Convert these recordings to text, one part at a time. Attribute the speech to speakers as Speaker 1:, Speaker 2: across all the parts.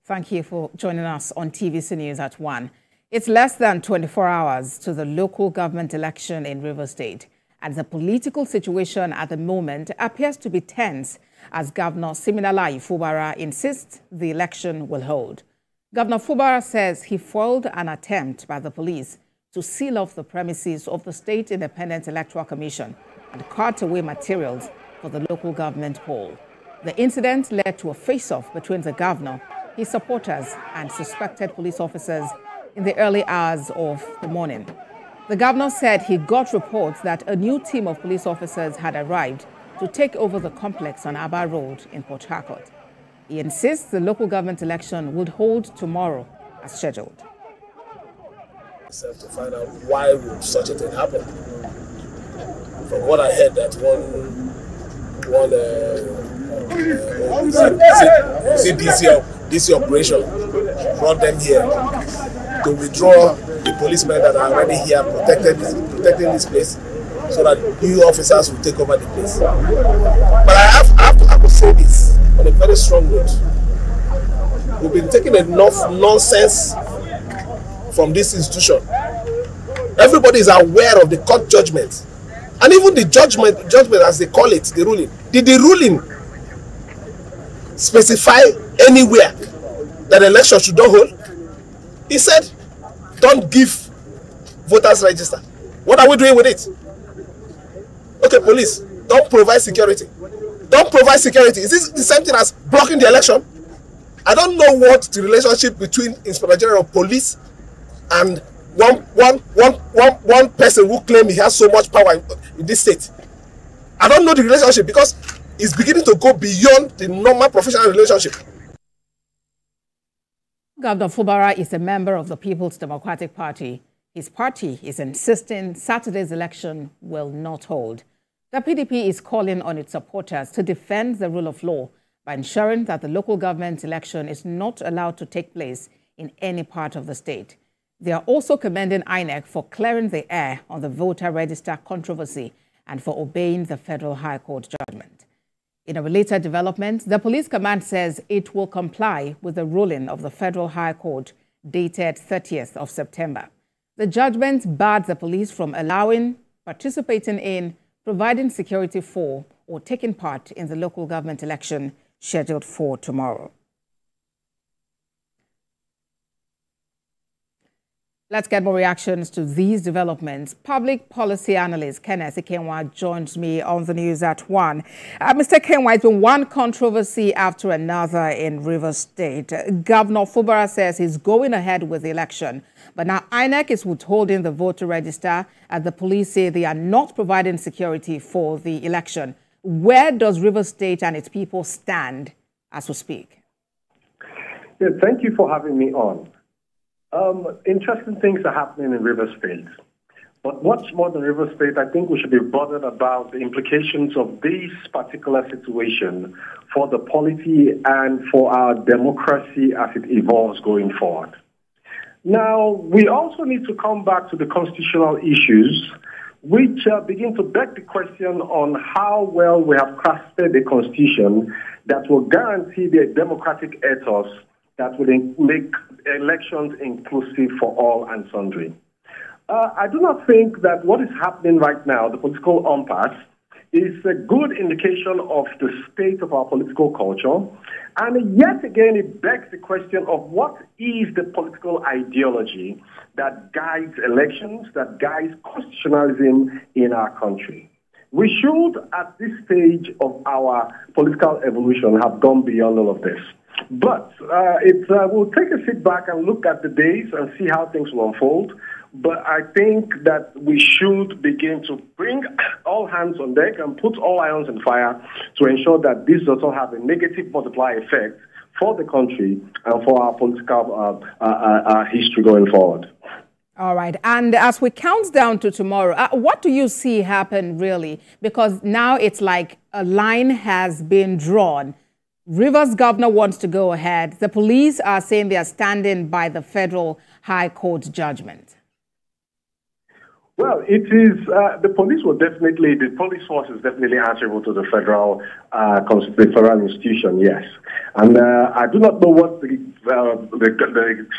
Speaker 1: Thank you for joining us on TVC News at 1. It's less than 24 hours to the local government election in Rivers State, and the political situation at the moment appears to be tense as Governor Siminalayi Fubara insists the election will hold. Governor Fubara says he foiled an attempt by the police to seal off the premises of the State Independent Electoral Commission and cart away materials for the local government poll. The incident led to a face-off between the governor, his supporters and suspected police officers in the early hours of the morning. The governor said he got reports that a new team of police officers had arrived to take over the complex on Aba Road in Port Harcourt. He insists the local government election would hold tomorrow as scheduled.
Speaker 2: To find out why would such a thing happen. From what I heard, that one DC operation brought them here to withdraw the policemen that are already here protecting this place, so that new officers will take over the place. But I have to say this on a very strong note. We've been taking enough nonsense from this institution. Everybody is aware of the court judgment, and even the judgment as they call it, the ruling. Did the ruling specify anywhere that election should not hold? He said, don't give voters register. What are we doing with it? Okay, police, don't provide security. Don't provide security. Is this the same thing as blocking the election? I don't know what the relationship between Inspector General of Police and one person who claims he has so much power in this state. I don't know the relationship, because it's beginning to go beyond the normal professional relationship.
Speaker 1: Governor Fubara is a member of the People's Democratic Party. His party is insisting Saturday's election will not hold. The PDP is calling on its supporters to defend the rule of law by ensuring that the local government election is not allowed to take place in any part of the state. They are also commending INEC for clearing the air on the voter register controversy and for obeying the Federal High Court judgment. In a related development, the police command says it will comply with the ruling of the Federal High Court dated 30th of September. The judgment barred the police from allowing, participating in, providing security for, or taking part in the local government election scheduled for tomorrow. Let's get more reactions to these developments. Public policy analyst Kenneth Ikenwa joins me on the news at 1. Mr. Ikenwa, it's been one controversy after another in Rivers State. Governor Fubara says he's going ahead with the election, but now INEC is withholding the voter register, and the police say they are not providing security for the election. Where does Rivers State and its people stand as we speak?
Speaker 3: Yeah, thank you for having me on. Interesting things are happening in Rivers State. But what's more than Rivers State, I think we should be bothered about the implications of this particular situation for the polity and for our democracy as it evolves going forward. Now, we also need to come back to the constitutional issues, which begin to beg the question on how well we have crafted a constitution that will guarantee the democratic ethos that will make elections inclusive for all and sundry. I do not think that what is happening right now, the political impasse, is a good indication of the state of our political culture. And yet again, it begs the question of what is the political ideology that guides elections, that guides constitutionalism in our country. We should, at this stage of our political evolution, have gone beyond all of this. But we'll take a sit back and look at the days and see how things will unfold. But I think that we should begin to bring all hands on deck and put all irons in fire to ensure that this does not have a negative multiplier effect for the country and for our political history going forward.
Speaker 1: All right. And as we count down to tomorrow, what do you see happen really? Because now it's like a line has been drawn. Rivers governor wants to go ahead. The police are saying they are standing by the Federal High Court judgment.
Speaker 3: Well, it is, the police the police force is definitely answerable to the federal institution, yes. And I do not know what the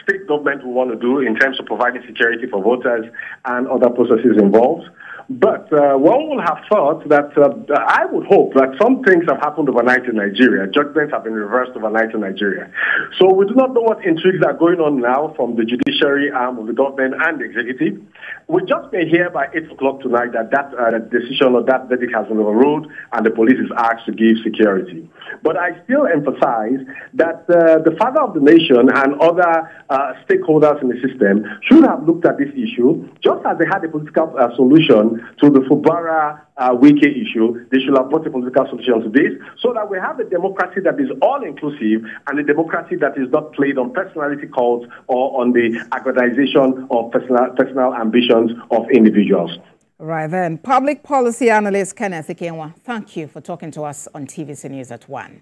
Speaker 3: state government will want to do in terms of providing security for voters and other processes involved. But one would have thought that, I would hope that some things have happened overnight in Nigeria. Judgments have been reversed overnight in Nigeria. So we do not know what intrigues are going on now from the judiciary arm of the government and the executive. We just may hear by 8 o'clock tonight that decision or that verdict has been overruled and the police is asked to give security. But I still emphasize that the father of the nation and other stakeholders in the system should have looked at this issue, just as they had a political solution to the Fubara Wike issue. They should have brought a political solution to this so that we have a democracy that is all-inclusive and a democracy that is not played on personality cults or on the aggrandization of personal ambitions of individuals.
Speaker 1: Right then. Public policy analyst Kenneth Ikenwa, thank you for talking to us on TVC News at 1.